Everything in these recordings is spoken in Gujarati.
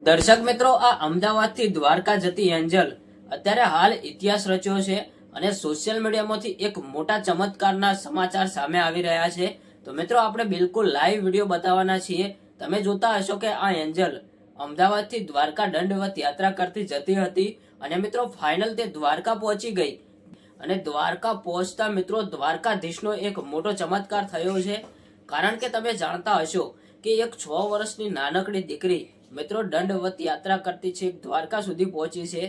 દર્શક મિત્રો, આ અમદાવાદથી દ્વારકા જતી એન્જલ અત્યારે હાલ ઇતિહાસ રચ્યો છે અને સોશિયલ મીડિયામાંથી એક મોટા ચમત્કારના સમાચાર સામે આવી રહ્યા છે। તો મિત્રો, આપણે બિલકુલ લાઈવ વિડીયો બતાવવાના છીએ। તમે જોતા હશો કે આ એન્જલ અમદાવાદથી દ્વારકા દંડવત યાત્રા કરતી જતી હતી અને મિત્રો ફાઇનલ તે દ્વારકા પહોંચી ગઈ અને દ્વારકા પહોંચતા મિત્રો દ્વારકાધીશનો એક મોટો ચમત્કાર થયો છે। કારણ કે તમે જાણતા હશો કે એક 6 વર્ષની નાનકડી દીકરી મિત્રો દંડવત યાત્રા કરતી છે દ્વારકા સુધી પહોંચી છે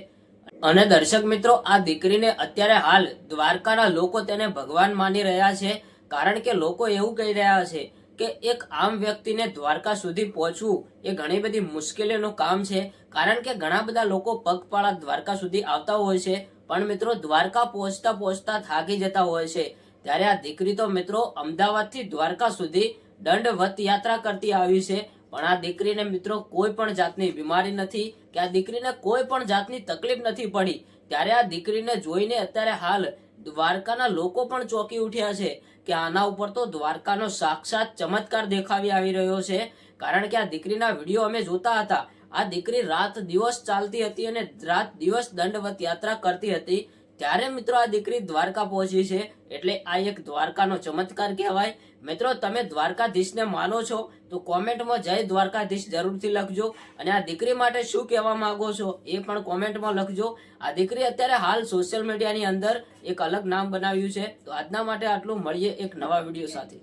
અને દર્શક મિત્રો, આ દીકરીને અત્યારે હાલ દ્વારકાના લોકો તેને ભગવાન માની રહ્યા છે। કારણ કે લોકો એવું કહી રહ્યા છે કે એક આમ વ્યક્તિને દ્વારકા સુધી પહોંચવું એ ઘણી બધી મુશ્કેલીઓનું કામ છે। કારણ કે ઘણા બધા લોકો પગપાળા દ્વારકા સુધી આવતા હોય છે પણ મિત્રો દ્વારકા પહોંચતા પહોંચતા થાકી જતા હોય છે। ત્યારે આ દીકરી તો મિત્રો અમદાવાદથી દ્વારકા સુધી દંડવત યાત્રા કરતી આવી છે પણ આ દીકરીને મિત્રો કોઈ પણ જાતની બીમારી નથી કે આ દીકરીને કોઈ પણ જાતની તકલીફ નથી પડી। ત્યારે આ દીકરીને જોઈને અત્યારે હાલ દ્વારકાના લોકો પણ ચોંકી ઉઠ્યા છે કે આના ઉપર તો દ્વારકાનો સાક્ષાત ચમત્કાર દેખાવી આવી રહ્યો છે। કારણ કે આ દીકરીના વિડીયો અમે જોતા હતા। આ દીકરી રાત દિવસ ચાલતી હતી અને રાત દિવસ દંડવત યાત્રા કરતી હતી। ત્યારે મિત્રો આ દીકરી દ્વારકા પહોંચી છે એટલે આ એક દ્વારકાનો ચમત્કાર કહેવાય। મિત્રો, તમે દ્વારકાધીશને માનો છો તો કોમેન્ટમાં જય દ્વારકાધીશ જરૂરથી લખજો અને આ દીકરી માટે શું કહેવા માંગો છો એ પણ કોમેન્ટમાં લખજો। આ દીકરી અત્યારે હાલ સોશિયલ મીડિયાની અંદર એક અલગ નામ બનાવ્યું છે। તો આજના માટે આટલું, મળીએ એક નવા વિડીયો સાથે।